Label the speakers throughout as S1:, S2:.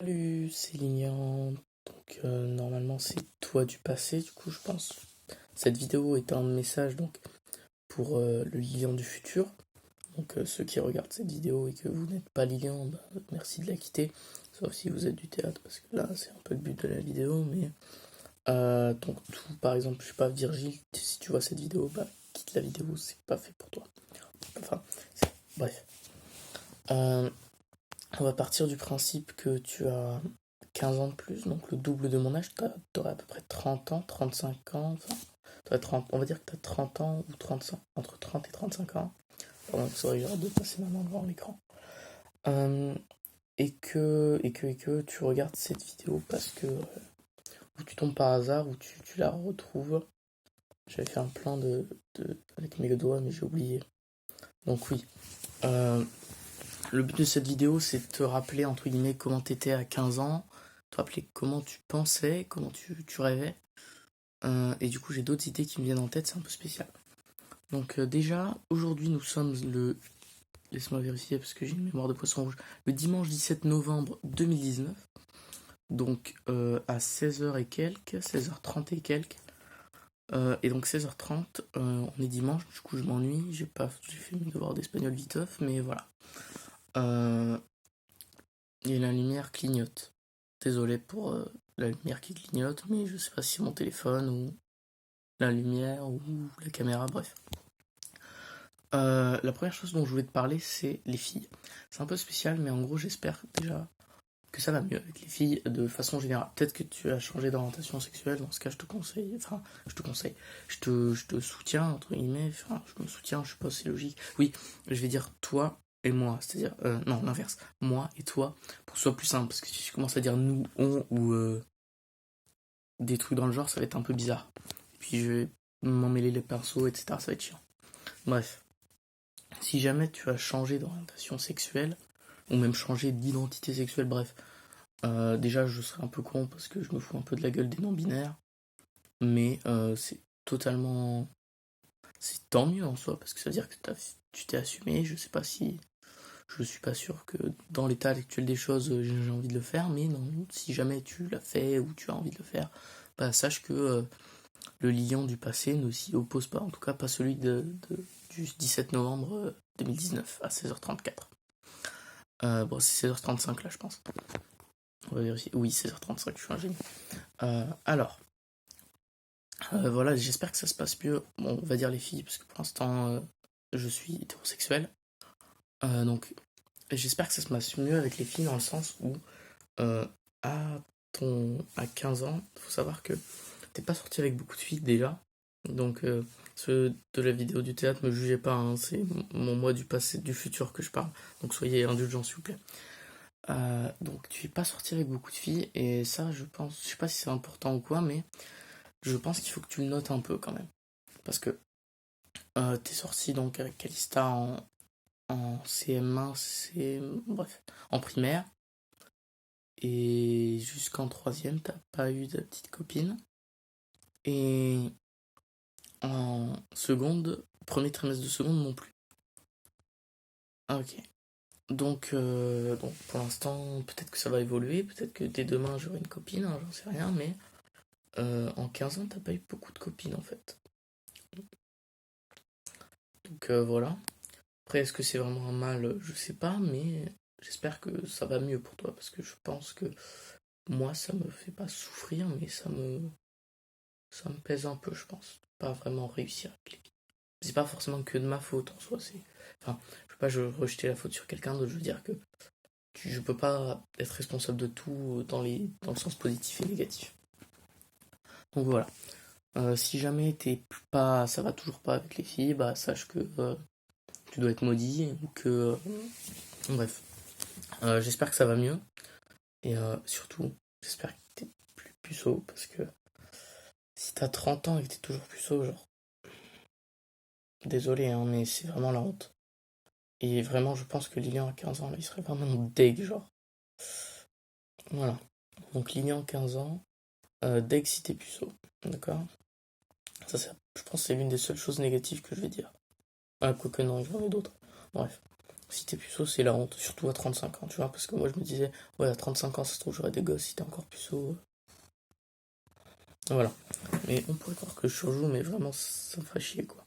S1: Salut, c'est Lilian. Normalement, c'est toi du passé, du coup, je pense. Cette vidéo est un message donc pour le Lilian du futur. Ceux qui regardent cette vidéo et que vous n'êtes pas Lilian, bah, merci de la quitter. Sauf si vous êtes du théâtre, parce que là, c'est un peu le but de la vidéo. Mais par exemple, je suis pas Virgile. Si tu vois cette vidéo, bah, quitte la vidéo, c'est pas fait pour toi. Enfin, bref. Euh, On va partir du principe que tu as 15 ans de plus, donc le double de mon âge. T'aurais à peu près 30 ans, 35 ans, enfin, t'aurais 30, on va dire que tu as 30 ans ou 35, entre 30 et 35 ans. Pardon, ça aurait de passer ma main devant l'écran. Euh, et que tu regardes cette vidéo parce que, ou tu tombes par hasard, ou tu la retrouves. J'avais fait un plan avec mes doigts, mais j'ai oublié. Donc oui, euh, le but de cette vidéo, c'est de te rappeler, entre guillemets, comment t'étais à 15 ans, te rappeler comment tu pensais, comment tu rêvais. Et du coup, j'ai d'autres idées qui me viennent en tête, c'est un peu spécial. Déjà, aujourd'hui, nous sommes le... Laisse-moi vérifier parce que j'ai une mémoire de poisson rouge. Le dimanche 17 novembre 2019. À 16h et quelques, 16h30 et quelques. Et donc 16h30, on est dimanche, du coup je m'ennuie, j'ai fait mes devoirs d'espagnol viteuf, mais voilà. Euh, et la lumière clignote. Désolé pour la lumière qui clignote, mais je sais pas si c'est mon téléphone ou la lumière ou la caméra, bref. La première chose dont je voulais te parler, c'est les filles. C'est un peu spécial, mais en gros, j'espère déjà que ça va mieux avec les filles de façon générale. Peut-être que tu as changé d'orientation sexuelle, dans ce cas, je te conseille, enfin, je te conseille, je te soutiens, entre guillemets, enfin, je me soutiens, je sais pas, c'est logique. Oui, je vais dire toi et moi, c'est-à-dire, non, l'inverse, moi et toi, pour que ce soit plus simple, parce que si je commence à dire nous, on ou des trucs dans le genre, ça va être un peu bizarre. Et puis je vais m'emmêler les pinceaux, etc., ça va être chiant. Bref, si jamais tu as changé d'orientation sexuelle, ou même changé d'identité sexuelle, bref, déjà je serais un peu con parce que je me fous un peu de la gueule des non-binaires, mais c'est totalement. C'est tant mieux en soi, parce que ça veut dire que tu t'es assumé. Je sais pas si. Je suis pas sûr que dans l'état actuel des choses, j'ai envie de le faire, mais non, si jamais tu l'as fait ou tu as envie de le faire, bah sache que le lion du passé ne s'y oppose pas, en tout cas pas celui du 17 novembre 2019 à 16h34. Bon, c'est 16h35 là, je pense. On va vérifier. Oui, 16h35, je suis un génie. Voilà, j'espère que ça se passe mieux. Bon, on va dire les filles, parce que pour l'instant, je suis hétérosexuel. Donc, j'espère que ça se passe mieux avec les filles dans le sens où, euh, à 15 ans, il faut savoir que t'es pas sorti avec beaucoup de filles déjà. Ceux de la vidéo du théâtre, me jugez pas, hein, c'est mon moi du passé, du futur que je parle. Donc, soyez indulgents, s'il vous plaît. Tu es pas sorti avec beaucoup de filles, et ça, je pense, je sais pas si c'est important ou quoi, mais je pense qu'il faut que tu le notes un peu quand même. Parce que t'es sorti donc avec Calista en CM1, bref, en primaire, et jusqu'en troisième, t'as pas eu de petite copine. Et en seconde, premier trimestre de seconde non plus. Ah, ok. Donc pour l'instant, peut-être que ça va évoluer, peut-être que dès demain j'aurai une copine, hein, j'en sais rien, mais en 15 ans, t'as pas eu beaucoup de copines en fait. Voilà. Après, est-ce que c'est vraiment un mal? Je sais pas, mais j'espère que ça va mieux pour toi, parce que je pense que moi, ça me fait pas souffrir, mais ça me pèse un peu, je pense. Pas vraiment réussir avec les filles. C'est pas forcément que de ma faute en soi, Enfin, je veux pas rejeter la faute sur quelqu'un d'autre, je veux dire que je peux pas être responsable de tout dans le sens positif et négatif. Donc voilà. Si jamais ça va toujours pas avec les filles, bah sache que tu dois être maudit, ou que... bref. J'espère que ça va mieux. Et surtout, j'espère que t'es plus puceau, parce que si t'as 30 ans et que t'es toujours puceau, genre, désolé, hein, mais c'est vraiment la honte. Et vraiment, je pense que Lilian à 15 ans, là, il serait vraiment deg, genre. Voilà. Donc Lilian 15 ans, deg si t'es puceau. D'accord. Je pense que c'est l'une des seules choses négatives que je vais dire. Ah, quoique non, j'en ai d'autres. Bref. Si t'es puceau, c'est la honte, surtout à 35 ans, tu vois, parce que moi je me disais, ouais, à 35 ans, ça se trouve, j'aurais des gosses si t'es encore puceau. Voilà. Mais on pourrait croire que je surjoue, mais vraiment, ça me ferait chier, quoi.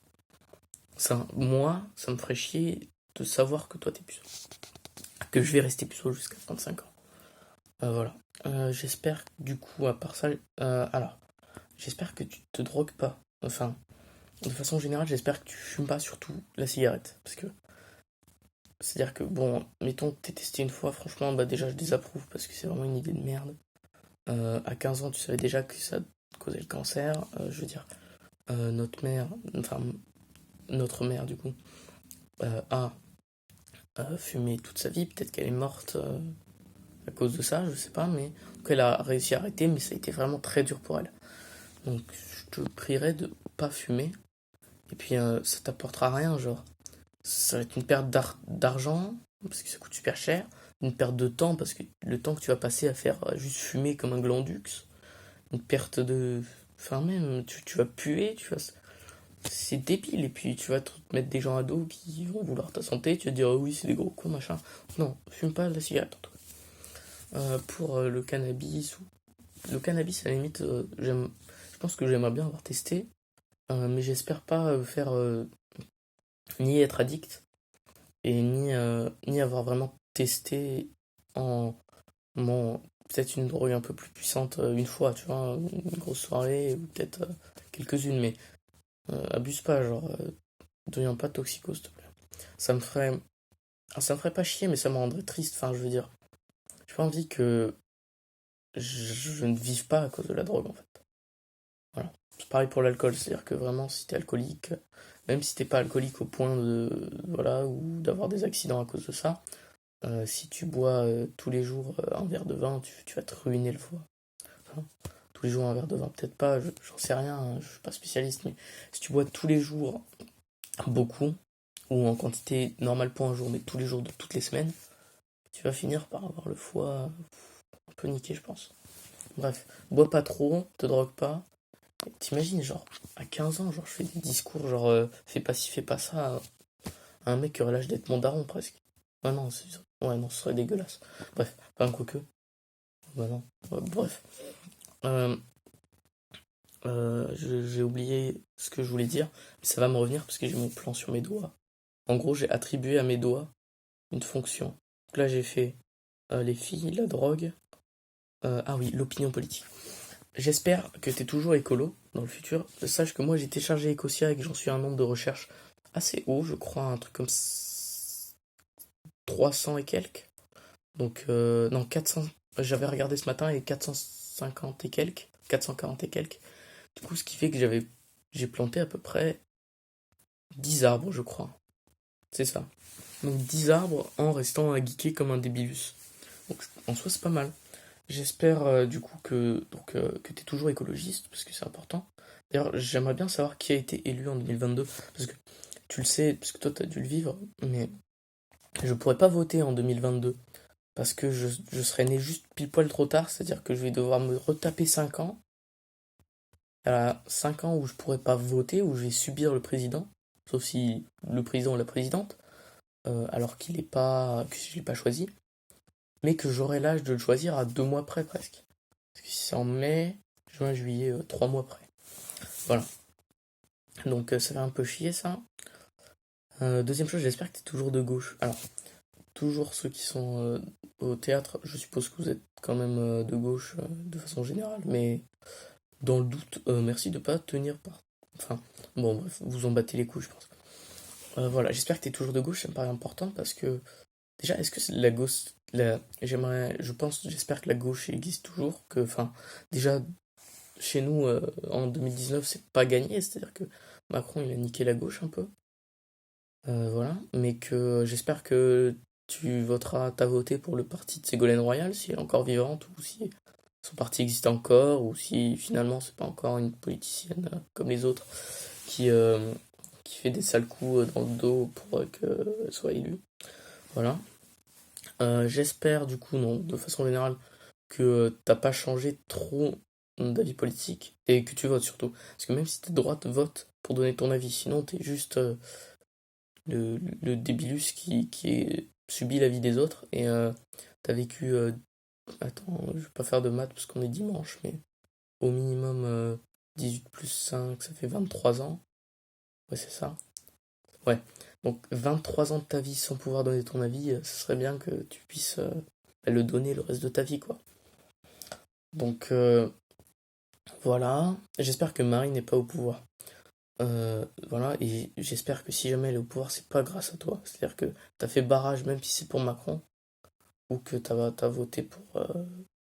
S1: Ça, moi, ça me ferait chier de savoir que toi t'es puceau. Que je vais rester puceau jusqu'à 35 ans. Voilà. J'espère, du coup, à part ça, alors, j'espère que tu te drogues pas. Enfin, de façon générale, j'espère que tu fumes pas surtout la cigarette. Parce que, c'est-à-dire que, bon, mettons que t'es testé une fois, franchement, bah déjà, je désapprouve parce que c'est vraiment une idée de merde. À 15 ans, tu savais déjà que ça causait le cancer. Je veux dire, notre mère, enfin, notre mère, du coup, a fumé toute sa vie. Peut-être qu'elle est morte à cause de ça, je sais pas, mais en tout cas, elle a réussi à arrêter, mais ça a été vraiment très dur pour elle. Donc, je te prierais de pas fumer. Et puis, ça t'apportera rien, genre. Ça va être une perte d'argent, parce que ça coûte super cher. Une perte de temps, parce que le temps que tu vas passer à faire juste fumer comme un glandux. Une perte de. Enfin, même, tu vas puer, tu vas. C'est débile, et puis tu vas te mettre des gens à dos qui vont vouloir ta santé, tu vas te dire, oh oui, c'est des gros cons, machin. Non, fume pas de la cigarette, en tout cas. Pour le cannabis, le cannabis, à la limite, je pense que j'aimerais bien avoir testé, mais j'espère pas faire ni être addict et ni avoir vraiment testé en peut-être une drogue un peu plus puissante une fois, tu vois, une grosse soirée ou peut-être quelques-unes, mais abuse pas, genre deviens pas toxico, s'il te plaît. Ça me ferait ça me ferait pas chier, mais ça me rendrait triste. Enfin, je veux dire, j'ai pas envie que je ne vive pas à cause de la drogue, en fait. Voilà. C'est pareil pour l'alcool, c'est-à-dire que vraiment, si t'es alcoolique, même si t'es pas alcoolique au point de, voilà, ou d'avoir des accidents à cause de ça, si tu bois tous les jours un verre de vin, tu vas te ruiner le foie. Enfin, tous les jours un verre de vin, peut-être pas, j'en sais rien, hein, je suis pas spécialiste, mais si tu bois tous les jours beaucoup, ou en quantité normale pour un jour, mais tous les jours de toutes les semaines, tu vas finir par avoir le foie un peu niqué, je pense. Bref, bois pas trop, te drogue pas. T'imagines, genre, à 15 ans, genre, je fais des discours, genre, fais pas ci, fais pas ça, à un mec qui aurait l'âge d'être mon daron, presque. Ouais, non, ouais, non, ce serait dégueulasse. Bref, pas un quoique. Bah non. Ouais, bref. Euh, j'ai oublié ce que je voulais dire, mais ça va me revenir parce que j'ai mon plan sur mes doigts. En gros, j'ai attribué à mes doigts une fonction. Donc là, j'ai fait les filles, la drogue. Ah oui, l'opinion politique. J'espère que t'es toujours écolo dans le futur. Sache que moi j'ai téléchargé Ecosia et que j'en suis à un nombre de recherches assez haut, je crois, un truc comme 300 et quelques. Donc, non, 400. J'avais regardé ce matin et 450 et quelques. 440 et quelques. Du coup, ce qui fait que j'ai planté à peu près 10 arbres, je crois. C'est ça. Donc 10 arbres en restant à geeker comme un débilus. Donc en soi, c'est pas mal. J'espère du coup que tu es toujours écologiste, parce que c'est important. D'ailleurs, j'aimerais bien savoir qui a été élu en 2022, parce que tu le sais, parce que toi tu as dû le vivre, mais je pourrais pas voter en 2022, parce que je serais né juste pile poil trop tard, c'est-à-dire que je vais devoir me retaper 5 ans, à 5 ans où je pourrais pas voter, où je vais subir le président, sauf si le président ou la présidente, alors qu'il est pas, que je l'ai pas choisi, mais que j'aurai l'âge de le choisir à 2 mois près presque. Parce que si c'est en mai, juin, juillet, 3 mois près. Voilà. Donc ça fait un peu chier ça. Deuxième chose, j'espère que tu es toujours de gauche. Alors, toujours ceux qui sont au théâtre, je suppose que vous êtes quand même de gauche de façon générale, mais dans le doute, merci de pas tenir par. Enfin, bon, bref, vous en battez les couilles, je pense. Voilà, j'espère que tu es toujours de gauche, ça me paraît important parce que déjà, est-ce que la gauche, je pense, j'espère que la gauche existe toujours, que, enfin, déjà chez nous en 2019 c'est pas gagné, c'est-à-dire que Macron il a niqué la gauche un peu. Voilà, mais que j'espère que t'as voté pour le parti de Ségolène Royal si elle est encore vivante ou si son parti existe encore ou si finalement c'est pas encore une politicienne comme les autres qui, euh, qui fait des sales coups dans le dos pour qu'elle soit élue. Voilà. J'espère du coup, non, de façon générale, que t'as pas changé trop d'avis politique et que tu votes surtout. Parce que même si t'es de droite, vote pour donner ton avis. Sinon, t'es juste. le débilus qui subit la vie des autres. Et t'as vécu. Attends, je vais pas faire de maths parce qu'on est dimanche, mais au minimum 18 plus 5, ça fait 23 ans. Ouais, c'est ça. Ouais. Donc 23 ans de ta vie sans pouvoir donner ton avis, ce serait bien que tu puisses le donner le reste de ta vie, quoi. Donc voilà. J'espère que Marie n'est pas au pouvoir. Voilà, et j'espère que si jamais elle est au pouvoir, c'est pas grâce à toi. C'est-à-dire que t'as fait barrage, même si c'est pour Macron, ou que t'as voté pour.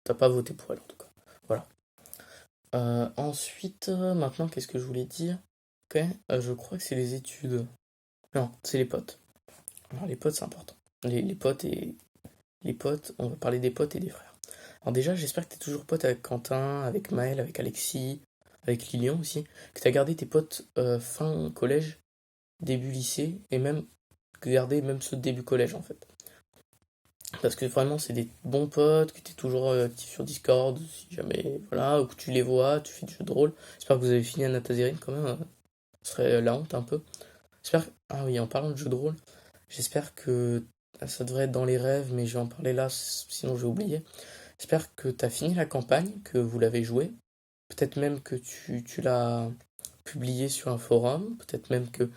S1: T'as pas voté pour elle, en tout cas. Voilà. Ensuite, maintenant, qu'est-ce que je voulais dire? Ok, je crois que c'est les études. Non, c'est les potes. Alors, les potes, c'est important. Les potes et. Les potes, on va parler des potes et des frères. Alors, déjà, j'espère que t'es toujours pote avec Quentin, avec Maël, avec Alexis, avec Lilian aussi. Que t'as gardé tes potes fin collège, début lycée, et même garder même ceux de début collège en fait. Parce que vraiment, c'est des bons potes, que tu es toujours actif sur Discord, si jamais, voilà, ou que tu les vois, tu fais du jeu de rôle. J'espère que vous avez fini Anatazerine quand même, ce serait la honte un peu. J'espère. Ah oui, en parlant de jeu de rôle, j'espère que ça devrait être dans les rêves, mais je vais en parler là, sinon j'ai oublié. J'espère que tu as fini la campagne, que vous l'avez jouée. Peut-être même que tu l'as publié sur un forum, peut-être même que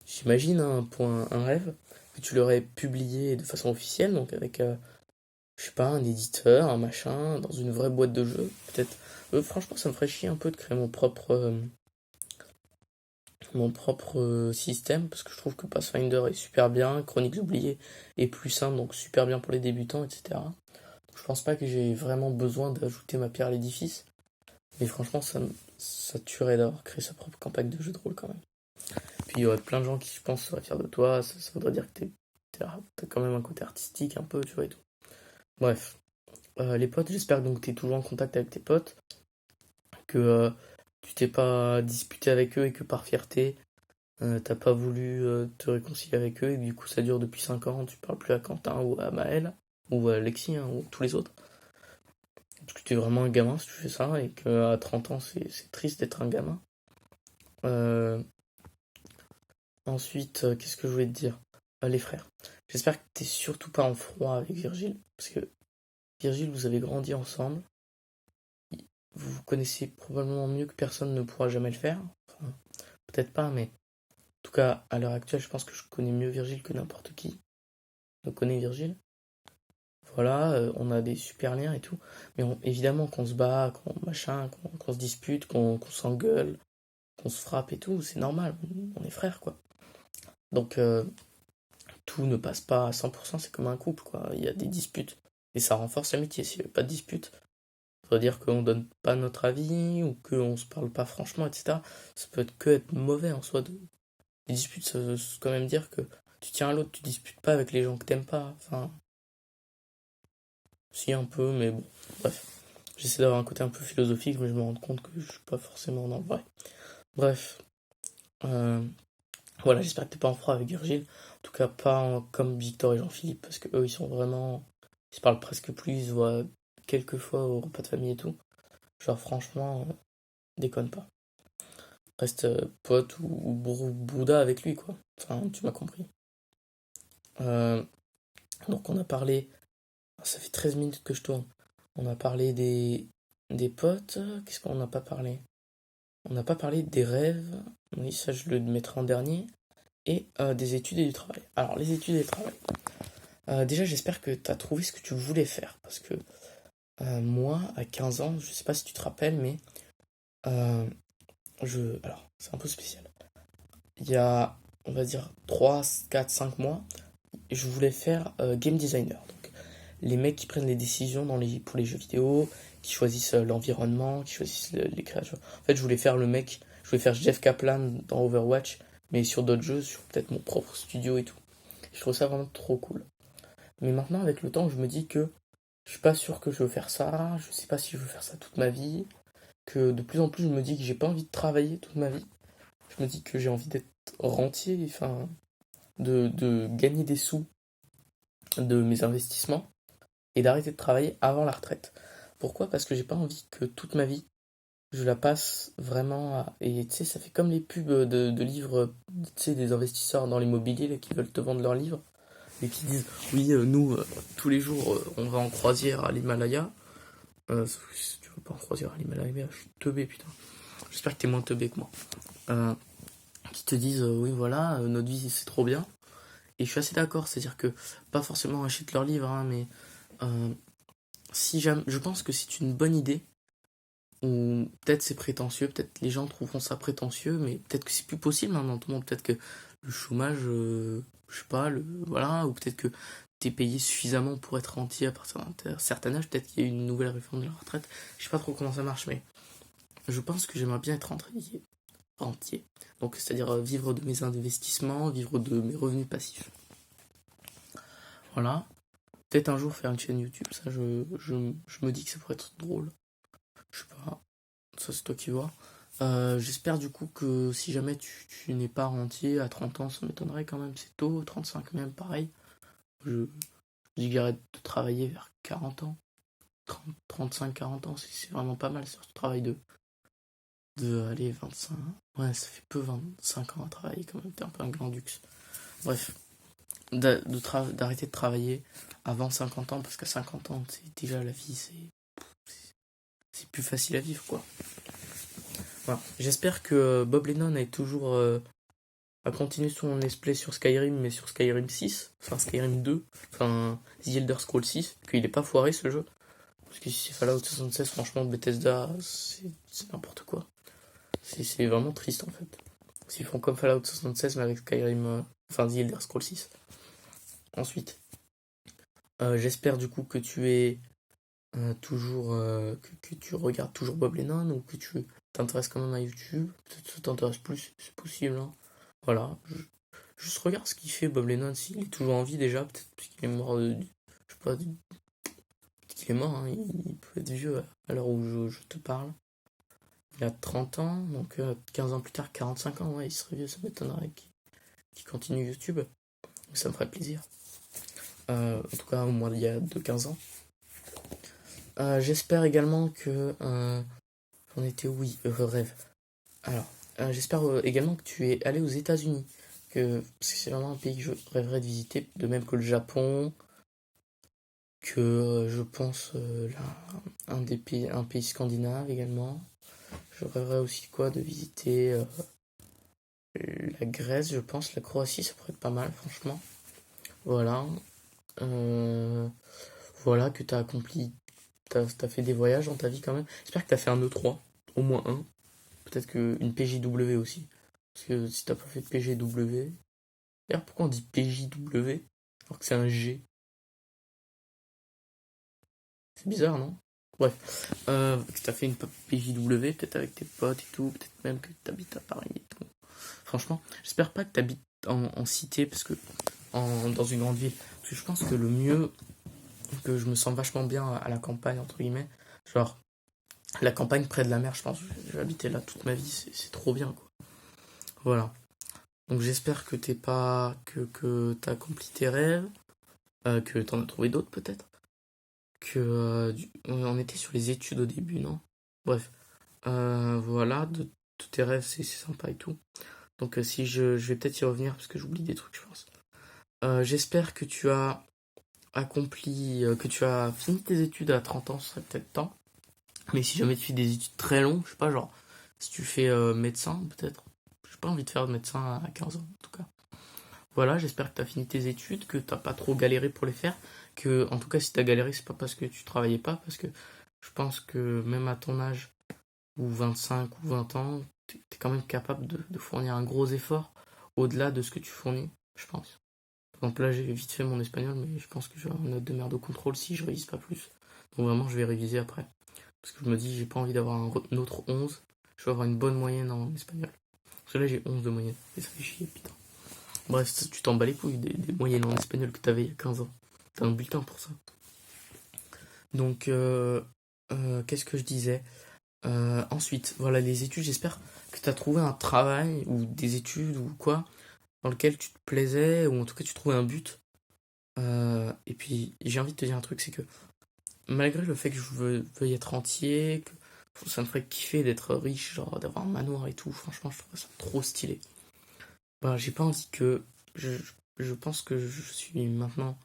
S1: j'imagine, hein, pour un rêve, que tu l'aurais publié de façon officielle, donc avec, je sais pas, un éditeur, un machin, dans une vraie boîte de jeu. Peut-être. Franchement, ça me ferait chier un peu de créer mon propre système, parce que je trouve que Pathfinder est super bien, Chroniques oubliées est plus simple, donc super bien pour les débutants, etc. Donc, je pense pas que j'ai vraiment besoin d'ajouter ma pierre à l'édifice, mais franchement, ça tuerait d'avoir créé sa propre campagne de jeu de rôle quand même. Puis il y aurait plein de gens qui, je pense, seraient fiers de toi. Ça voudrait dire que t'as quand même un côté artistique un peu, tu vois, et tout. Bref. Les potes, j'espère donc que t'es toujours en contact avec tes potes, que tu t'es pas disputé avec eux et que par fierté, t'as pas voulu te réconcilier avec eux et que du coup ça dure depuis 5 ans, tu parles plus à Quentin ou à Maël ou à Alexis, hein, ou tous les autres. Parce que tu es vraiment un gamin si tu fais ça et qu'à 30 ans c'est triste d'être un gamin. Euh, Ensuite, qu'est-ce que je voulais te dire? Les frères. J'espère que t'es surtout pas en froid avec Virgile, parce que Virgile, vous avez grandi ensemble. Vous vous connaissez probablement mieux que personne ne pourra jamais le faire. Enfin, peut-être pas, mais en tout cas, à l'heure actuelle, je pense que je connais mieux Virgile que n'importe qui ne connaît Virgile. Voilà, on a des super liens et tout. Mais évidemment qu'on se bat, qu'on machin, qu'on se dispute, qu'on s'engueule, qu'on se frappe et tout, c'est normal. On est frères, quoi. Donc, tout ne passe pas à 100%, c'est comme un couple, quoi. Il y a des disputes. Et ça renforce l'amitié. S'il n'y avait pas de dispute, ça veut dire qu'on donne pas notre avis, ou qu'on se parle pas franchement, etc. Ça peut être que être mauvais en soi. Les disputes, ça veut quand même dire que tu tiens à l'autre, tu disputes pas avec les gens que t'aimes pas. Enfin, si un peu, mais bon, bref. J'essaie d'avoir un côté un peu philosophique, mais je me rends compte que je suis pas forcément dans le vrai. Bref. Euh, voilà, j'espère que t'es pas en froid avec Virgile. En tout cas, pas comme Victor et Jean-Philippe, parce que eux, ils sont vraiment. Ils se parlent presque plus, ils se voient quelques fois au repas de famille et tout. Genre, franchement, déconne pas. Reste pote ou Bouddha avec lui, quoi. Enfin, tu m'as compris. Euh, donc, on a parlé. Ça fait 13 minutes que je tourne. On a parlé des potes. Qu'est-ce qu'on n'a pas parlé? On n'a pas parlé des rêves. Oui, ça, je le mettrai en dernier. Et des études et du travail. Alors, les études et le travail. Déjà, j'espère que tu as trouvé ce que tu voulais faire. Parce que moi, à 15 ans, je sais pas si tu te rappelles, mais euh, alors, c'est un peu spécial. Il y a, on va dire, 3 4 5 mois, je voulais faire game designer. Donc, les mecs qui prennent les décisions pour les jeux vidéo, qui choisissent l'environnement, qui choisissent les créatures. En fait, je voulais faire le mec, je voulais faire Jeff Kaplan dans Overwatch, mais sur d'autres jeux, sur peut-être mon propre studio et tout. Je trouve ça vraiment trop cool. Mais maintenant, avec le temps, je me dis que je suis pas sûr que je veux faire ça, je sais pas si je veux faire ça toute ma vie, que de plus en plus, je me dis que j'ai pas envie de travailler toute ma vie. Je me dis que j'ai envie d'être rentier, enfin, de gagner des sous de mes investissements et d'arrêter de travailler avant la retraite. Pourquoi? Parce que j'ai pas envie que toute ma vie je la passe vraiment à... Et tu sais, ça fait comme les pubs de livres, tu sais, des investisseurs dans l'immobilier là, qui veulent te vendre leurs livres et qui disent, oui, nous, tous les jours, on va en croisière à l'Himalaya. Si tu veux pas en croisière à l'Himalaya, je suis teubé, putain. J'espère que t'es moins teubé que moi. Euh, qui te disent, oui, voilà, notre vie, c'est trop bien. Et je suis assez d'accord, c'est-à-dire que, pas forcément achète leurs livres, hein, mais euh, si jamais, je pense que c'est une bonne idée, ou peut-être c'est prétentieux, peut-être les gens trouveront ça prétentieux, mais peut-être que c'est plus possible hein, dans tout le monde, peut-être que le chômage, je sais pas, voilà, ou peut-être que t'es payé suffisamment pour être rentier à partir d'un certain âge, peut-être qu'il y a une nouvelle réforme de la retraite, je sais pas trop comment ça marche, mais je pense que j'aimerais bien être rentier. Donc c'est-à-dire vivre de mes investissements, vivre de mes revenus passifs. Voilà. Peut-être un jour faire une chaîne YouTube, ça je me dis que ça pourrait être drôle. Je sais pas, ça c'est toi qui vois. J'espère du coup que si jamais tu n'es pas rentier à 30 ans, ça m'étonnerait quand même, c'est tôt, 35 même, pareil. Je, je dis que j'arrête de travailler vers 40 ans, 35-40 ans, c'est vraiment pas mal, sur ce travail de aller 25. Ouais, ça fait peu 25 ans à travailler quand même, t'es un peu un glandux. Bref, d'arrêter de travailler avant 50 ans, parce qu'à 50 ans, c'est déjà la vie, c'est plus facile à vivre, quoi. Voilà. J'espère que Bob Lennon est toujours a continué son let's play sur Skyrim, mais sur Skyrim 6, enfin Skyrim 2, enfin The Elder Scrolls 6, qu'il est pas foiré ce jeu. Parce que si c'est Fallout 76, franchement, Bethesda, c'est n'importe quoi. C'est vraiment triste en fait. S'ils font comme Fallout 76, mais avec Skyrim, enfin The Elder Scrolls 6. Ensuite, j'espère du coup que tu es toujours, que tu regardes toujours Bob Lennon ou que tu t'intéresses quand même à YouTube. Peut-être que ça t'intéresse plus, c'est possible. Hein. Voilà, juste regarde ce qu'il fait Bob Lennon, s'il est toujours en vie déjà, peut-être parce qu'il est mort je sais pas, peut-être qu'il est mort, hein, il peut être vieux à l'heure où je te parle. Il a 30 ans, donc 15 ans plus tard, 45 ans, ouais, il serait vieux, ça m'étonnerait qu'il continue YouTube. Mais ça me ferait plaisir. En tout cas, au moins il y a de 15 ans. J'espère également que... j'en étais oui, rêve. Alors, j'espère également que tu es allé aux États-Unis. Parce que c'est vraiment un pays que je rêverais de visiter, de même que le Japon, que je pense là, un pays scandinave également. Je rêverais aussi quoi de visiter la Grèce, je pense, la Croatie, ça pourrait être pas mal, franchement. Voilà. Euh, voilà que tu as accompli, t'as fait des voyages dans ta vie quand même. J'espère que tu as fait un E3, au moins un. Peut-être qu'une PJW aussi. Parce que si t'as pas fait de PGW. D'ailleurs, pourquoi on dit PJW alors que c'est un G? C'est bizarre, non? Bref. Que t'as fait une PJW, peut-être avec tes potes et tout. Peut-être même que t'habites à Paris et tout. Franchement, j'espère pas que t'habites en cité, parce que dans une grande ville. Parce que je pense que le mieux, que je me sens vachement bien à la campagne, entre guillemets. Genre, la campagne près de la mer, je pense. Je vais habiter là toute ma vie, c'est trop bien, quoi. Voilà. Donc j'espère que t'es pas que t'as accompli tes rêves, que t'en as trouvé d'autres peut-être, que on était sur les études au début, non? Bref, voilà, de tous tes rêves, c'est sympa et tout. Donc si je vais peut-être y revenir parce que j'oublie des trucs, je pense. J'espère que tu as accompli, que tu as fini tes études à 30 ans, ce serait peut-être temps. Mais si jamais tu fais des études très longues, je sais pas, genre, si tu fais médecin, peut-être. J'ai pas envie de faire de médecin à 15 ans, en tout cas. Voilà, j'espère que tu as fini tes études, que t'as pas trop galéré pour les faire, que en tout cas si t'as galéré, c'est pas parce que tu travaillais pas, parce que je pense que même à ton âge, ou 25 ou 20 ans, t'es quand même capable de fournir un gros effort au-delà de ce que tu fournis, je pense. Par exemple là j'ai vite fait mon espagnol, mais je pense que j'ai une note de merde au contrôle si je révise pas plus. Donc vraiment je vais réviser après. Parce que je me dis j'ai pas envie d'avoir un autre 11, je veux avoir une bonne moyenne en espagnol. Parce que là j'ai 11 de moyenne, et ça fait chier, putain. Bref, tu t'en bats les couilles des moyennes en espagnol que t'avais il y a 15 ans. T'as un bulletin pour ça. Donc, qu'est-ce que je disais? Ensuite, voilà, les études, j'espère que t'as trouvé un travail ou des études ou quoi dans lequel tu te plaisais ou en tout cas tu trouvais un but. Et puis, j'ai envie de te dire un truc, c'est que malgré le fait que je veuille être entier, Ça me ferait kiffer d'être riche, genre d'avoir un manoir et tout. Franchement, je trouve ça trop stylé. Bah, j'ai pas envie que. Je, je pense que je suis maintenant.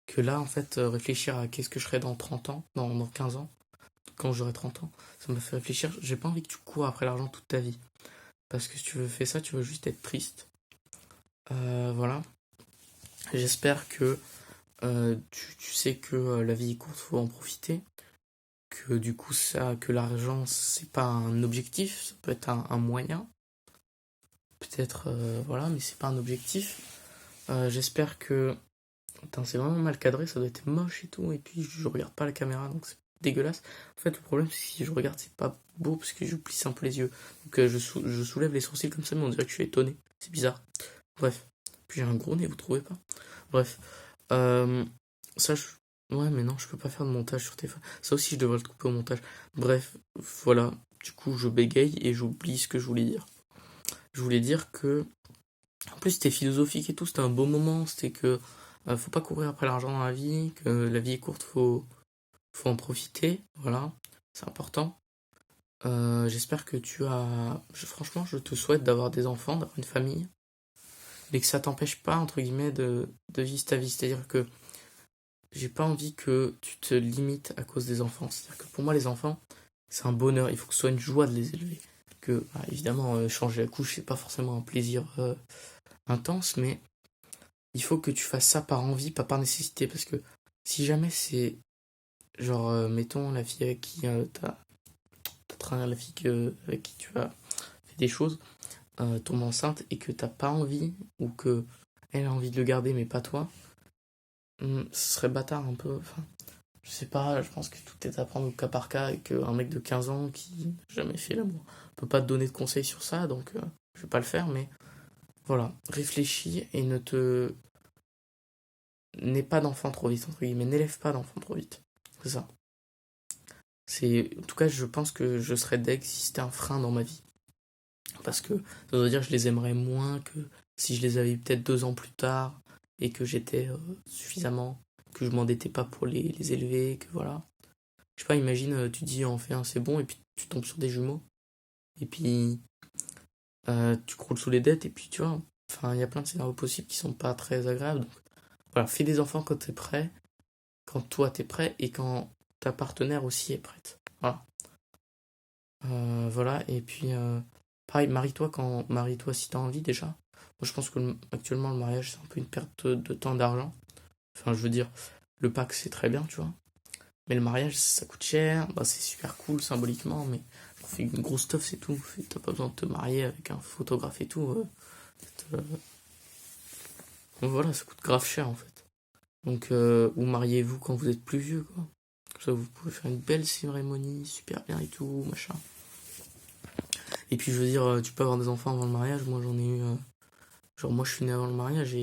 S1: Que là, en fait, réfléchir à qu'est-ce que je serai dans 30 ans, dans 15 ans, quand j'aurai 30 ans, ça me fait réfléchir. J'ai pas envie que tu cours après l'argent toute ta vie. Parce que si tu veux faire ça, tu veux juste être triste. Voilà. J'espère que tu sais que la vie est courte, faut en profiter. Que du coup, que l'argent, c'est pas un objectif, ça peut être un moyen. Peut-être, voilà, mais c'est pas un objectif. J'espère que. Putain, c'est vraiment mal cadré, ça doit être moche et tout. Et puis, je regarde pas la caméra, donc c'est dégueulasse. En fait, le problème, c'est que si je regarde, c'est pas beau parce que je plisse un peu les yeux. Donc, je soulève les sourcils comme ça, mais on dirait que je suis étonné. C'est bizarre. Bref. Puis j'ai un gros nez, vous trouvez pas? Bref. Euh, ça, ouais, mais non, je peux pas faire de montage sur téléphone. Ça aussi, je devrais le couper au montage. Bref, voilà. Du coup, je bégaye et j'oublie ce que je voulais dire. Je voulais dire que. En plus, c'était philosophique et tout, c'était un beau moment. C'était que. Faut pas courir après l'argent dans la vie, que la vie est courte, faut en profiter. Voilà, c'est important. J'espère que tu as. Franchement, je te souhaite d'avoir des enfants, d'avoir une famille, mais que ça t'empêche pas, entre guillemets, de vivre ta vie. C'est-à-dire que j'ai pas envie que tu te limites à cause des enfants. C'est-à-dire que pour moi, les enfants, c'est un bonheur. Il faut que ce soit une joie de les élever. Que, bah, évidemment, changer la couche, c'est pas forcément un plaisir intense, mais il faut que tu fasses ça par envie, pas par nécessité. Parce que si jamais c'est, genre, mettons, la fille avec qui la fille avec qui tu as fait des choses, tombe enceinte et que t'as pas envie, ou que elle a envie de le garder, mais pas toi, ce serait bâtard un peu. Enfin, je sais pas, je pense que tout est à prendre au cas par cas et qu'un mec de 15 ans qui n'a jamais fait l'amour peut pas te donner de conseils sur ça, donc je vais pas le faire, mais voilà, réfléchis et ne te. N'aie pas d'enfant trop vite, entre guillemets, n'élève pas d'enfant trop vite. C'est ça. En tout cas, je pense que je serais deg si c'était un frein dans ma vie. Parce que ça veut dire que je les aimerais moins que si je les avais eu peut-être 2 ans plus tard et que j'étais suffisamment, que je m'endettais pas pour les élever, que voilà. Je sais pas, imagine, tu dis en fais un, c'est bon, et puis tu tombes sur des jumeaux, et puis tu croules sous les dettes, et puis tu vois, enfin, il y a plein de scénarios possibles qui sont pas très agréables. Donc voilà, fais des enfants quand t'es prêt, quand toi t'es prêt, et quand ta partenaire aussi est prête. Voilà. Voilà, et puis pareil, marie-toi si t'as envie déjà. Moi je pense que actuellement le mariage c'est un peu une perte de temps, d'argent. Enfin, je veux dire, le pack c'est très bien, tu vois. Mais le mariage ça coûte cher, bah, c'est super cool symboliquement, mais on fait une grosse stuff, c'est tout. T'as pas besoin de te marier avec un photographe et tout. Donc voilà, ça coûte grave cher en fait. Donc, ou mariez-vous quand vous êtes plus vieux, quoi. Comme ça vous pouvez faire une belle cérémonie, super bien et tout, machin. Et puis je veux dire, tu peux avoir des enfants avant le mariage. Moi j'en ai eu. Genre moi je suis né avant le mariage et